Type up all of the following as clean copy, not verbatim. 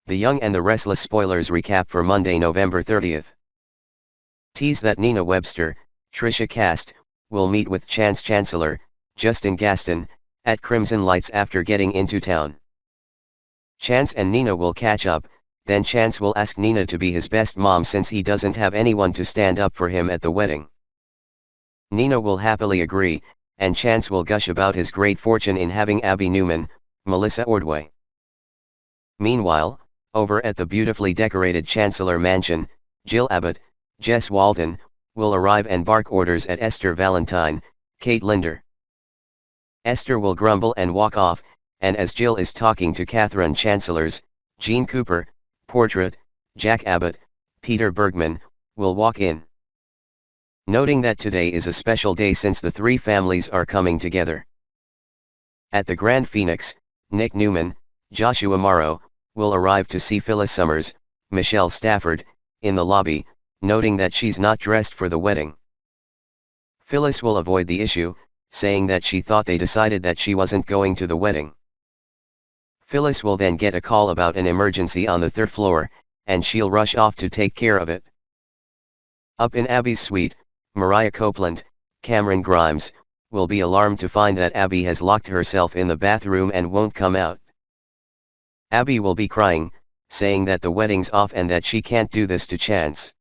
The Young and the Restless spoilers recap for Monday, November 30th. Tease that Nina Webster, Trisha Cast, will meet with Chance Chancellor, Justin Gaston, at Crimson Lights after getting into town. Chance and Nina will catch up, then Chance will ask Nina to be his best mom since he doesn't have anyone to stand up for him at the wedding. Nina will happily agree, and Chance will gush about his great fortune in having Abby Newman, Melissa Ordway. Meanwhile, over at the beautifully decorated Chancellor Mansion, Jill Abbott, Jess Walden, will arrive and bark orders at Esther Valentine, Kate Linder. Esther will grumble and walk off, and as Jill is talking to Catherine Chancellors, Jean Cooper, Portrait, Jack Abbott, Peter Bergman, will walk in. Noting that today is a special day since the three families are coming together. At the Grand Phoenix, Nick Newman, Joshua Morrow, will arrive to see Phyllis Summers, Michelle Stafford, in the lobby, noting that she's not dressed for the wedding. Phyllis will avoid the issue, saying that she thought they decided that she wasn't going to the wedding. Phyllis will then get a call about an emergency on the third floor, and she'll rush off to take care of it. Up in Abby's suite, Mariah Copeland, Cameron Grimes, will be alarmed to find that Abby has locked herself in the bathroom and won't come out. Abby will be crying, saying that the wedding's off and that she can't do this to Chance.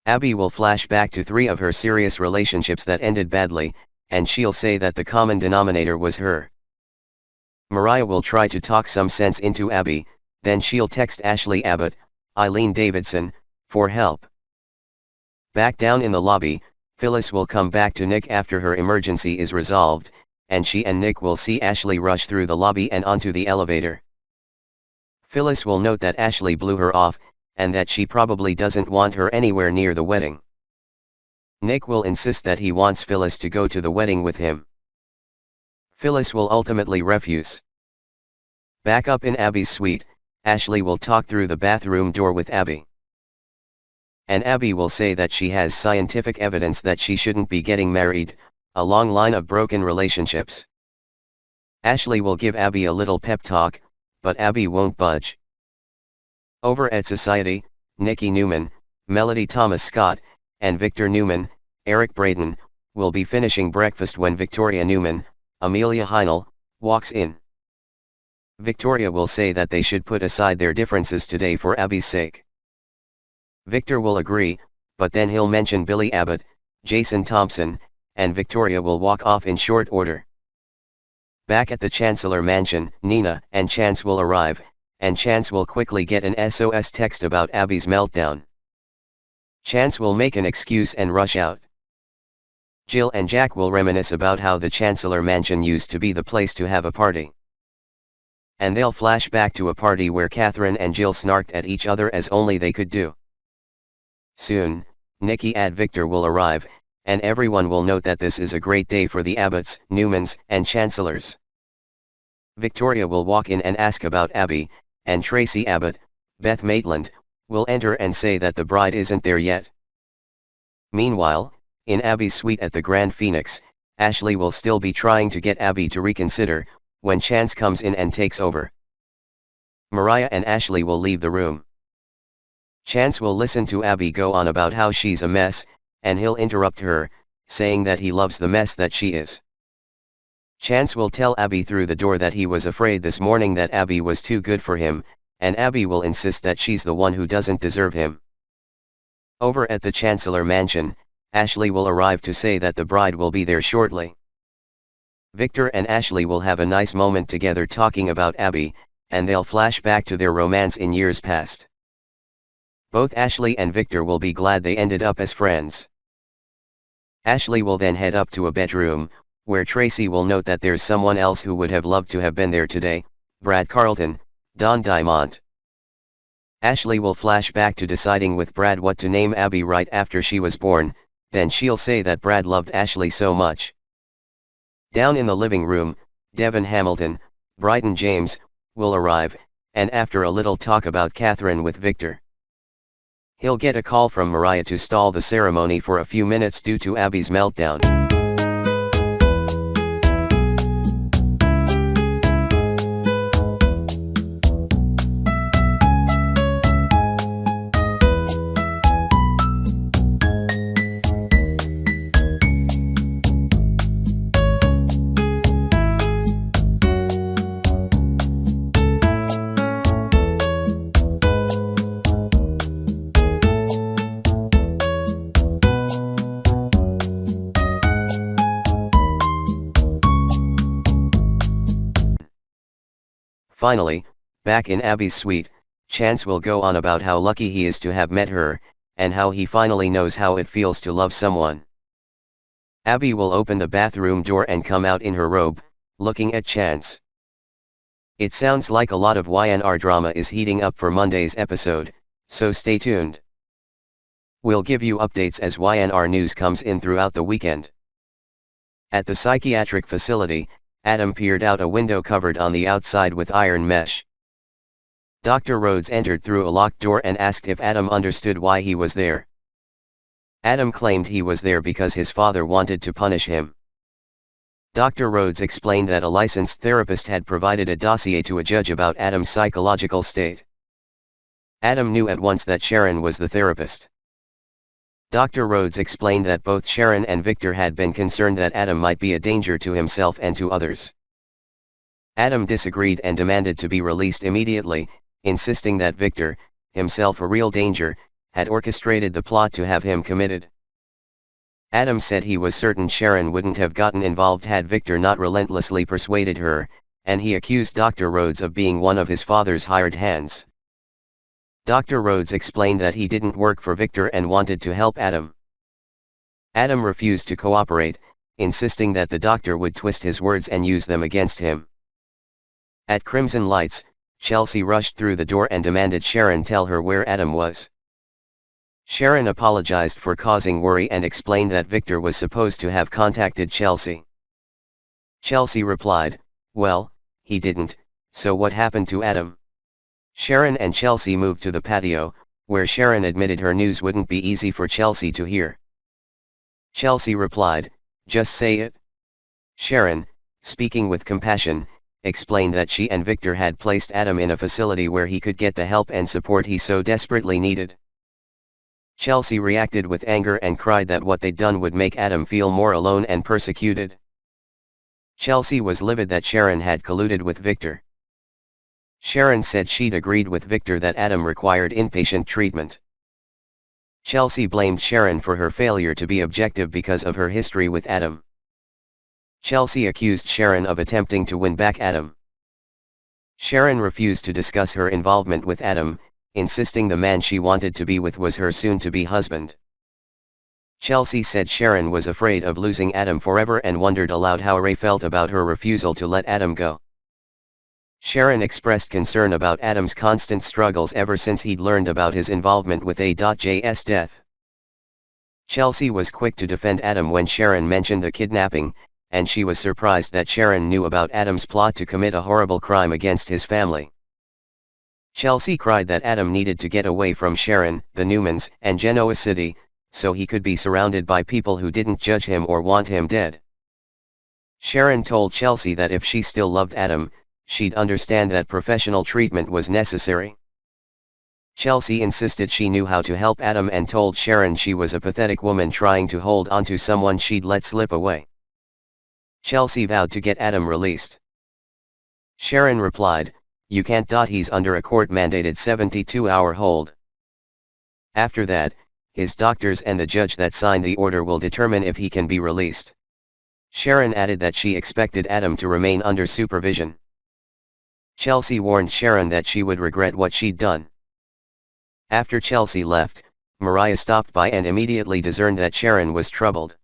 Abby will flash back to 3 of her serious relationships that ended badly, and she'll say that the common denominator was her. Mariah will try to talk some sense into Abby, then she'll text Ashley Abbott, Eileen Davidson, for help. Back down in the lobby, Phyllis will come back to Nick after her emergency is resolved, and she and Nick will see Ashley rush through the lobby and onto the elevator. Phyllis will note that Ashley blew her off, and that she probably doesn't want her anywhere near the wedding. Nick will insist that he wants Phyllis to go to the wedding with him. Phyllis will ultimately refuse. Back up in Abby's suite, Ashley will talk through the bathroom door with Abby. And Abby will say that she has scientific evidence that she shouldn't be getting married, a long line of broken relationships. Ashley will give Abby a little pep talk, but Abby won't budge. Over at Society, Nikki Newman, Melody Thomas Scott, and Victor Newman, Eric Braden, will be finishing breakfast when Victoria Newman, Amelia Heinel, walks in. Victoria will say that they should put aside their differences today for Abby's sake. Victor will agree, but then he'll mention Billy Abbott, Jason Thompson, and Victoria will walk off in short order. Back at the Chancellor Mansion, Nina and Chance will arrive, and Chance will quickly get an SOS text about Abby's meltdown. Chance will make an excuse and rush out. Jill and Jack will reminisce about how the Chancellor Mansion used to be the place to have a party. And they'll flash back to a party where Catherine and Jill snarked at each other as only they could do. Soon, Nikki and Victor will arrive, and everyone will note that this is a great day for the Abbotts, Newmans, and Chancellors. Victoria will walk in and ask about Abby, and Tracy Abbott, Beth Maitland, will enter and say that the bride isn't there yet. Meanwhile, in Abby's suite at the Grand Phoenix, Ashley will still be trying to get Abby to reconsider, when Chance comes in and takes over. Mariah and Ashley will leave the room. Chance will listen to Abby go on about how she's a mess, and he'll interrupt her, saying that he loves the mess that she is. Chance will tell Abby through the door that he was afraid this morning that Abby was too good for him, and Abby will insist that she's the one who doesn't deserve him. Over at the Chancellor Mansion, Ashley will arrive to say that the bride will be there shortly. Victor and Ashley will have a nice moment together talking about Abby, and they'll flash back to their romance in years past. Both Ashley and Victor will be glad they ended up as friends. Ashley will then head up to a bedroom, where Tracy will note that there's someone else who would have loved to have been there today, Brad Carlton, Don Diamont. Ashley will flash back to deciding with Brad what to name Abby right after she was born, then she'll say that Brad loved Ashley so much. Down in the living room, Devin Hamilton, Bryton James, will arrive, and after a little talk about Catherine with Victor, he'll get a call from Mariah to stall the ceremony for a few minutes due to Abby's meltdown. Finally, back in Abby's suite, Chance will go on about how lucky he is to have met her, and how he finally knows how it feels to love someone. Abby will open the bathroom door and come out in her robe, looking at Chance. It sounds like a lot of YNR drama is heating up for Monday's episode, so stay tuned. We'll give you updates as YNR news comes in throughout the weekend. At the psychiatric facility, Adam peered out a window covered on the outside with iron mesh. Dr. Rhodes entered through a locked door and asked if Adam understood why he was there. Adam claimed he was there because his father wanted to punish him. Dr. Rhodes explained that a licensed therapist had provided a dossier to a judge about Adam's psychological state. Adam knew at once that Sharon was the therapist. Dr. Rhodes explained that both Sharon and Victor had been concerned that Adam might be a danger to himself and to others. Adam disagreed and demanded to be released immediately, insisting that Victor, himself a real danger, had orchestrated the plot to have him committed. Adam said he was certain Sharon wouldn't have gotten involved had Victor not relentlessly persuaded her, and he accused Dr. Rhodes of being one of his father's hired hands. Dr. Rhodes explained that he didn't work for Victor and wanted to help Adam. Adam refused to cooperate, insisting that the doctor would twist his words and use them against him. At Crimson Lights, Chelsea rushed through the door and demanded Sharon tell her where Adam was. Sharon apologized for causing worry and explained that Victor was supposed to have contacted Chelsea. Chelsea replied, "Well, he didn't, so what happened to Adam?" Sharon and Chelsea moved to the patio, where Sharon admitted her news wouldn't be easy for Chelsea to hear. Chelsea replied, "Just say it." Sharon, speaking with compassion, explained that she and Victor had placed Adam in a facility where he could get the help and support he so desperately needed. Chelsea reacted with anger and cried that what they'd done would make Adam feel more alone and persecuted. Chelsea was livid that Sharon had colluded with Victor. Sharon said she'd agreed with Victor that Adam required inpatient treatment. Chelsea blamed Sharon for her failure to be objective because of her history with Adam. Chelsea accused Sharon of attempting to win back Adam. Sharon refused to discuss her involvement with Adam, insisting the man she wanted to be with was her soon-to-be husband. Chelsea said Sharon was afraid of losing Adam forever and wondered aloud how Ray felt about her refusal to let Adam go. Sharon expressed concern about Adam's constant struggles ever since he'd learned about his involvement with A.J.'s death. Chelsea was quick to defend Adam when Sharon mentioned the kidnapping, and she was surprised that Sharon knew about Adam's plot to commit a horrible crime against his family. Chelsea cried that Adam needed to get away from Sharon, the Newmans, and Genoa City, so he could be surrounded by people who didn't judge him or want him dead. Sharon told Chelsea that if she still loved Adam, she'd understand that professional treatment was necessary. Chelsea insisted she knew how to help Adam and told Sharon she was a pathetic woman trying to hold on to someone she'd let slip away. Chelsea vowed to get Adam released. Sharon replied, "You can't. He's under a court-mandated 72-hour hold. After that, his doctors and the judge that signed the order will determine if he can be released." Sharon added that she expected Adam to remain under supervision. Chelsea warned Sharon that she would regret what she'd done. After Chelsea left, Mariah stopped by and immediately discerned that Sharon was troubled.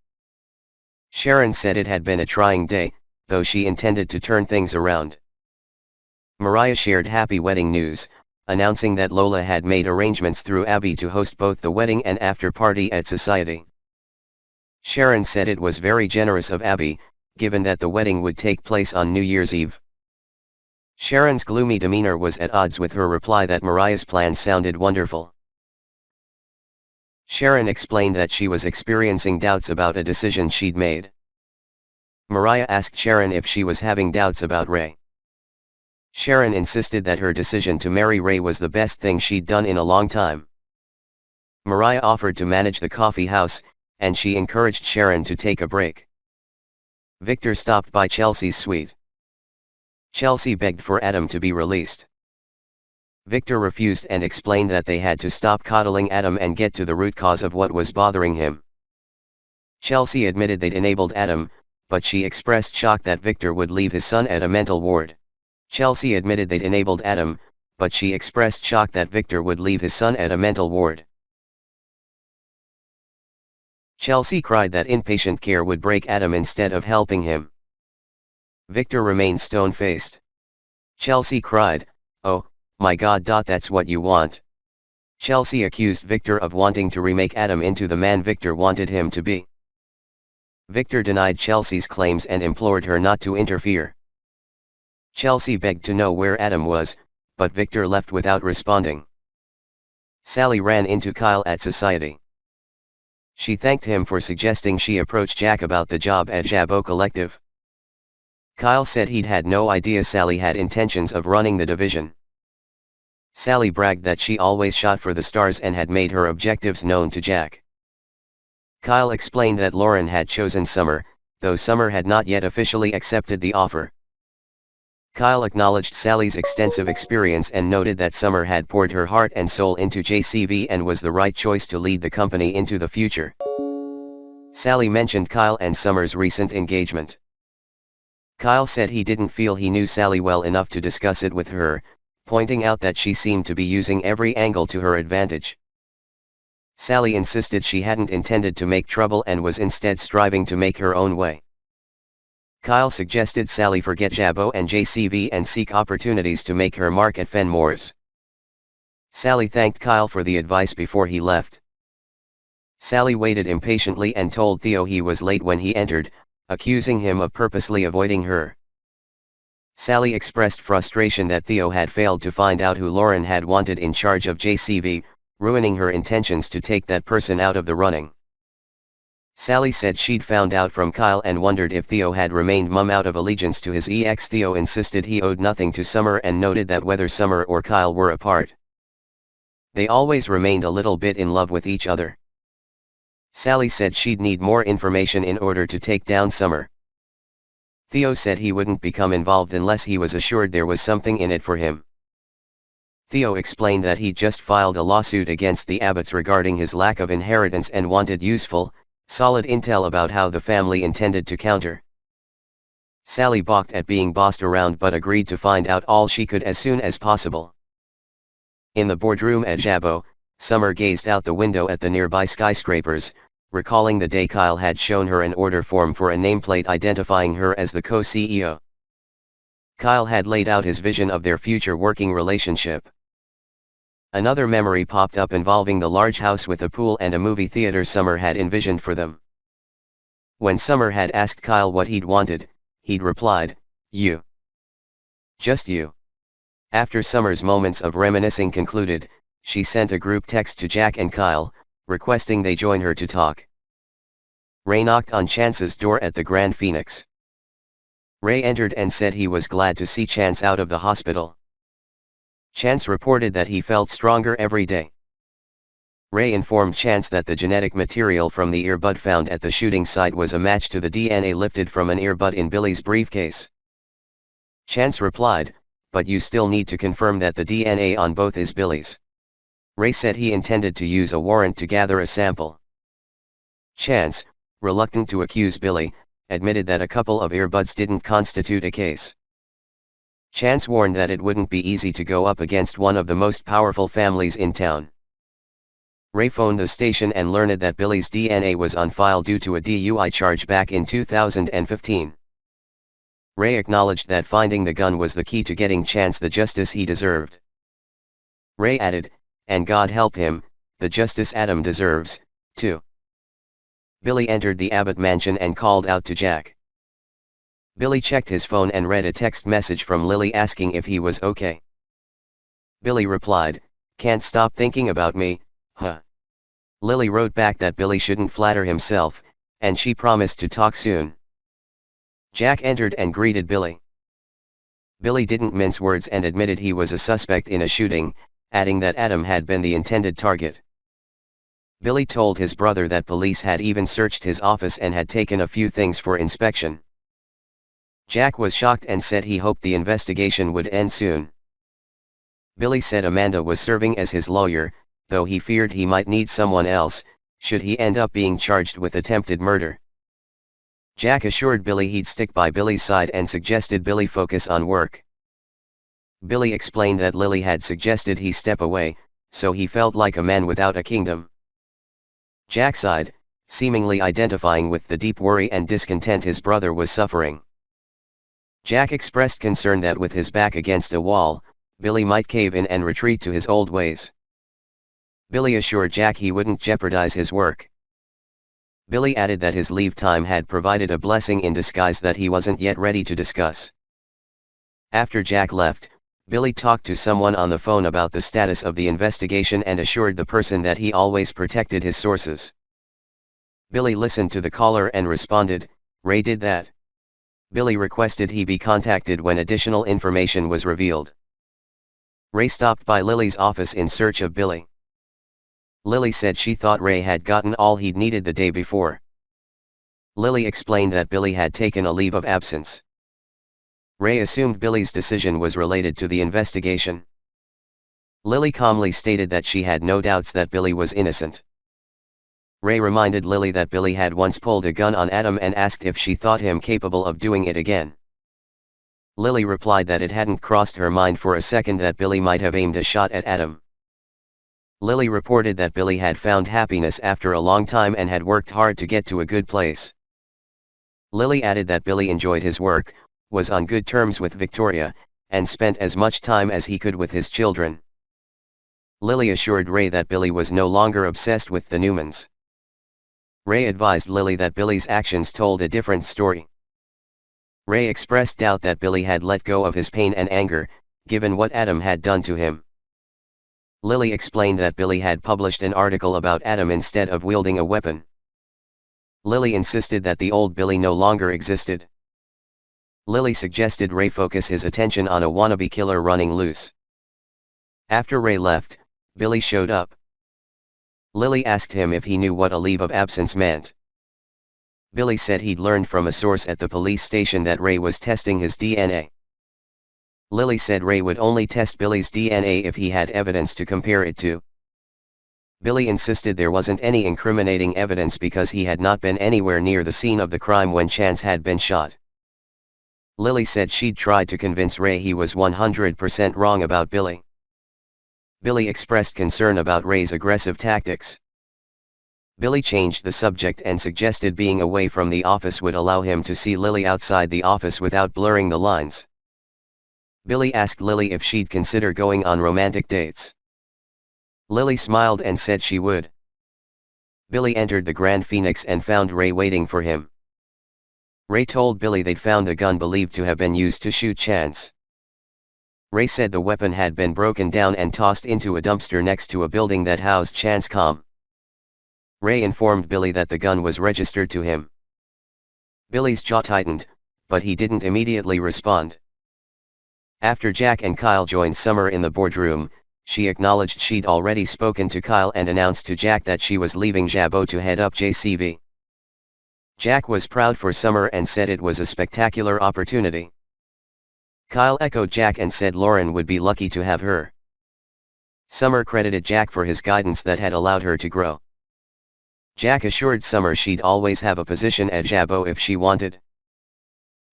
Sharon said it had been a trying day, though she intended to turn things around. Mariah shared happy wedding news, announcing that Lola had made arrangements through Abby to host both the wedding and after party at Society. Sharon said it was very generous of Abby, given that the wedding would take place on New Year's Eve. Sharon's gloomy demeanor was at odds with her reply that Mariah's plans sounded wonderful. Sharon explained that she was experiencing doubts about a decision she'd made. Mariah asked Sharon if she was having doubts about Ray. Sharon insisted that her decision to marry Ray was the best thing she'd done in a long time. Mariah offered to manage the coffee house, and she encouraged Sharon to take a break. Victor stopped by Chelsea's suite. Chelsea begged for Adam to be released. Victor refused and explained that they had to stop coddling Adam and get to the root cause of what was bothering him. Chelsea admitted they'd enabled Adam, but she expressed shock that Victor would leave his son at a mental ward. Chelsea admitted they'd enabled Adam, but she expressed shock that Victor would leave his son at a mental ward. Chelsea cried that inpatient care would break Adam instead of helping him. Victor remained stone-faced. Chelsea cried, "Oh, my God, that's what you want." Chelsea accused Victor of wanting to remake Adam into the man Victor wanted him to be. Victor denied Chelsea's claims and implored her not to interfere. Chelsea begged to know where Adam was, but Victor left without responding. Sally ran into Kyle at Society. She thanked him for suggesting she approach Jack about the job at Jabot Collective. Kyle said he'd had no idea Sally had intentions of running the division. Sally bragged that she always shot for the stars and had made her objectives known to Jack. Kyle explained that Lauren had chosen Summer, though Summer had not yet officially accepted the offer. Kyle acknowledged Sally's extensive experience and noted that Summer had poured her heart and soul into JCV and was the right choice to lead the company into the future. Sally mentioned Kyle and Summer's recent engagement. Kyle said he didn't feel he knew Sally well enough to discuss it with her, pointing out that she seemed to be using every angle to her advantage. Sally insisted she hadn't intended to make trouble and was instead striving to make her own way. Kyle suggested Sally forget Jabot and JCV and seek opportunities to make her mark at Fenmore's. Sally thanked Kyle for the advice before he left. Sally waited impatiently and told Theo he was late when he entered, accusing him of purposely avoiding her. Sally expressed frustration that Theo had failed to find out who Lauren had wanted in charge of JCV, ruining her intentions to take that person out of the running. Sally said she'd found out from Kyle and wondered if Theo had remained mum out of allegiance to his ex. Theo insisted he owed nothing to Summer and noted that whether Summer or Kyle were apart, they always remained a little bit in love with each other. Sally said she'd need more information in order to take down Summer. Theo said he wouldn't become involved unless he was assured there was something in it for him. Theo explained that he'd just filed a lawsuit against the Abbotts regarding his lack of inheritance and wanted useful, solid intel about how the family intended to counter. Sally balked at being bossed around but agreed to find out all she could as soon as possible. In the boardroom at Jabot, Summer gazed out the window at the nearby skyscrapers, recalling the day Kyle had shown her an order form for a nameplate identifying her as the co-CEO. Kyle had laid out his vision of their future working relationship. Another memory popped up involving the large house with a pool and a movie theater Summer had envisioned for them. When Summer had asked Kyle what he'd wanted, he'd replied, "You. Just you." After Summer's moments of reminiscing concluded, she sent a group text to Jack and Kyle, requesting they join her to talk. Ray knocked on Chance's door at the Grand Phoenix. Ray entered and said he was glad to see Chance out of the hospital. Chance reported that he felt stronger every day. Ray informed Chance that the genetic material from the earbud found at the shooting site was a match to the DNA lifted from an earbud in Billy's briefcase. Chance replied, "But you still need to confirm that the DNA on both is Billy's." Ray said he intended to use a warrant to gather a sample. Chance, reluctant to accuse Billy, admitted that a couple of earbuds didn't constitute a case. Chance warned that it wouldn't be easy to go up against one of the most powerful families in town. Ray phoned the station and learned that Billy's DNA was on file due to a DUI charge back in 2015. Ray acknowledged that finding the gun was the key to getting Chance the justice he deserved. Ray added, "And God help him, the justice Adam deserves, too." Billy entered the Abbott mansion and called out to Jack. Billy checked his phone and read a text message from Lily asking if he was okay. Billy replied, "Can't stop thinking about me, huh?" Lily wrote back that Billy shouldn't flatter himself, and she promised to talk soon. Jack entered and greeted Billy. Billy didn't mince words and admitted he was a suspect in a shooting, adding that Adam had been the intended target. Billy told his brother that police had even searched his office and had taken a few things for inspection. Jack was shocked and said he hoped the investigation would end soon. Billy said Amanda was serving as his lawyer, though he feared he might need someone else, should he end up being charged with attempted murder. Jack assured Billy he'd stick by Billy's side and suggested Billy focus on work. Billy explained that Lily had suggested he step away, so he felt like a man without a kingdom. Jack sighed, seemingly identifying with the deep worry and discontent his brother was suffering. Jack expressed concern that with his back against a wall, Billy might cave in and retreat to his old ways. Billy assured Jack he wouldn't jeopardize his work. Billy added that his leave time had provided a blessing in disguise that he wasn't yet ready to discuss. After Jack left, Billy talked to someone on the phone about the status of the investigation and assured the person that he always protected his sources. Billy listened to the caller and responded, "Ray did that." Billy requested he be contacted when additional information was revealed. Ray stopped by Lily's office in search of Billy. Lily said she thought Ray had gotten all he'd needed the day before. Lily explained that Billy had taken a leave of absence. Ray assumed Billy's decision was related to the investigation. Lily calmly stated that she had no doubts that Billy was innocent. Ray reminded Lily that Billy had once pulled a gun on Adam and asked if she thought him capable of doing it again. Lily replied that it hadn't crossed her mind for a second that Billy might have aimed a shot at Adam. Lily reported that Billy had found happiness after a long time and had worked hard to get to a good place. Lily added that Billy enjoyed his work, was on good terms with Victoria, and spent as much time as he could with his children. Lily assured Ray that Billy was no longer obsessed with the Newmans. Ray advised Lily that Billy's actions told a different story. Ray expressed doubt that Billy had let go of his pain and anger, given what Adam had done to him. Lily explained that Billy had published an article about Adam instead of wielding a weapon. Lily insisted that the old Billy no longer existed. Lily suggested Ray focus his attention on a wannabe killer running loose. After Ray left, Billy showed up. Lily asked him if he knew what a leave of absence meant. Billy said he'd learned from a source at the police station that Ray was testing his DNA. Lily said Ray would only test Billy's DNA if he had evidence to compare it to. Billy insisted there wasn't any incriminating evidence because he had not been anywhere near the scene of the crime when Chance had been shot. Lily said she'd tried to convince Ray he was 100% wrong about Billy. Billy expressed concern about Ray's aggressive tactics. Billy changed the subject and suggested being away from the office would allow him to see Lily outside the office without blurring the lines. Billy asked Lily if she'd consider going on romantic dates. Lily smiled and said she would. Billy entered the Grand Phoenix and found Ray waiting for him. Ray told Billy they'd found the gun believed to have been used to shoot Chance. Ray said the weapon had been broken down and tossed into a dumpster next to a building that housed Chance Com. Ray informed Billy that the gun was registered to him. Billy's jaw tightened, but he didn't immediately respond. After Jack and Kyle joined Summer in the boardroom, she acknowledged she'd already spoken to Kyle and announced to Jack that she was leaving Jabot to head up JCV. Jack was proud for Summer and said it was a spectacular opportunity. Kyle echoed Jack and said Lauren would be lucky to have her. Summer credited Jack for his guidance that had allowed her to grow. Jack assured Summer she'd always have a position at Jabot if she wanted.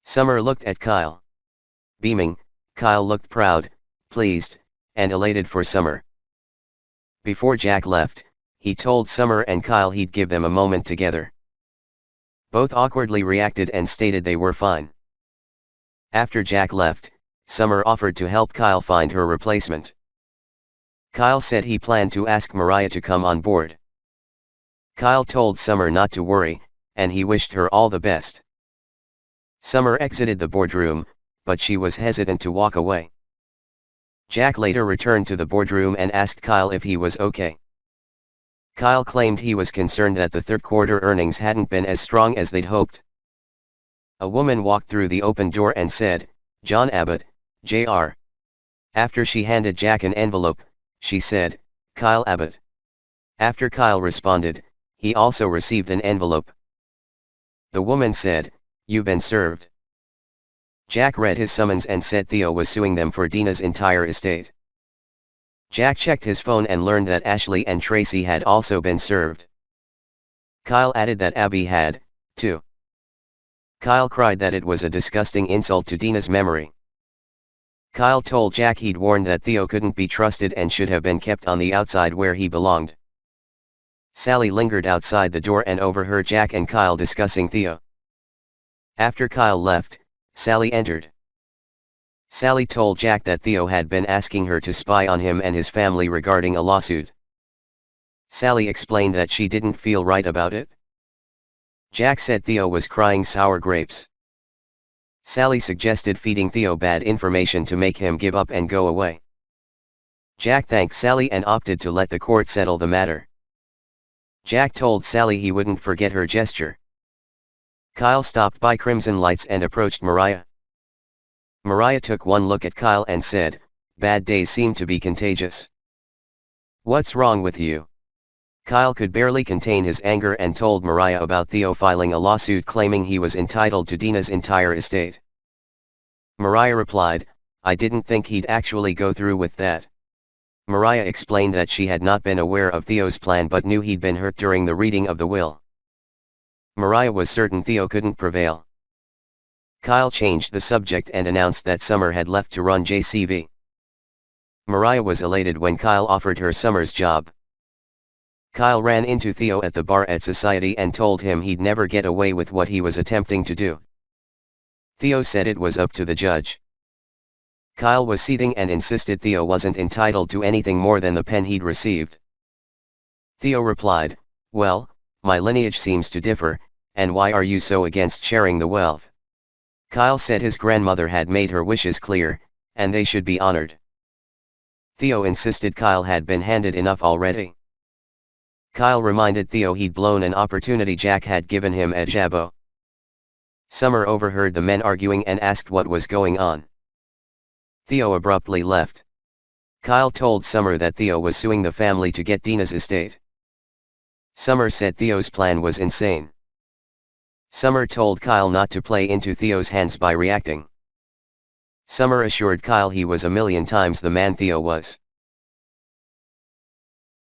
Summer looked at Kyle. Beaming, Kyle looked proud, pleased, and elated for Summer. Before Jack left, he told Summer and Kyle he'd give them a moment together. Both awkwardly reacted and stated they were fine. After Jack left, Summer offered to help Kyle find her replacement. Kyle said he planned to ask Mariah to come on board. Kyle told Summer not to worry, and he wished her all the best. Summer exited the boardroom, but she was hesitant to walk away. Jack later returned to the boardroom and asked Kyle if he was okay. Kyle claimed he was concerned that the third quarter earnings hadn't been as strong as they'd hoped. A woman walked through the open door and said, "John Abbott, Jr." After she handed Jack an envelope, she said, "Kyle Abbott." After Kyle responded, he also received an envelope. The woman said, "You've been served." Jack read his summons and said Theo was suing them for Dina's entire estate. Jack checked his phone and learned that Ashley and Tracy had also been served. Kyle added that Abby had, too. Kyle cried that it was a disgusting insult to Dina's memory. Kyle told Jack he'd warned that Theo couldn't be trusted and should have been kept on the outside where he belonged. Sally lingered outside the door and overheard Jack and Kyle discussing Theo. After Kyle left, Sally entered. Sally told Jack that Theo had been asking her to spy on him and his family regarding a lawsuit. Sally explained that she didn't feel right about it. Jack said Theo was crying sour grapes. Sally suggested feeding Theo bad information to make him give up and go away. Jack thanked Sally and opted to let the court settle the matter. Jack told Sally he wouldn't forget her gesture. Kyle stopped by Crimson Lights and approached Mariah. Mariah took one look at Kyle and said, "Bad days seem to be contagious. What's wrong with you?" Kyle could barely contain his anger and told Mariah about Theo filing a lawsuit claiming he was entitled to Dina's entire estate. Mariah replied, "I didn't think he'd actually go through with that." Mariah explained that she had not been aware of Theo's plan but knew he'd been hurt during the reading of the will. Mariah was certain Theo couldn't prevail. Kyle changed the subject and announced that Summer had left to run JCV. Mariah was elated when Kyle offered her Summer's job. Kyle ran into Theo at the bar at Society and told him he'd never get away with what he was attempting to do. Theo said it was up to the judge. Kyle was seething and insisted Theo wasn't entitled to anything more than the pen he'd received. Theo replied, "Well, my lineage seems to differ, and why are you so against sharing the wealth?" Kyle said his grandmother had made her wishes clear, and they should be honored. Theo insisted Kyle had been handed enough already. Kyle reminded Theo he'd blown an opportunity Jack had given him at Jabo. Summer overheard the men arguing and asked what was going on. Theo abruptly left. Kyle told Summer that Theo was suing the family to get Dina's estate. Summer said Theo's plan was insane. Summer told Kyle not to play into Theo's hands by reacting. Summer assured Kyle he was a million times the man Theo was.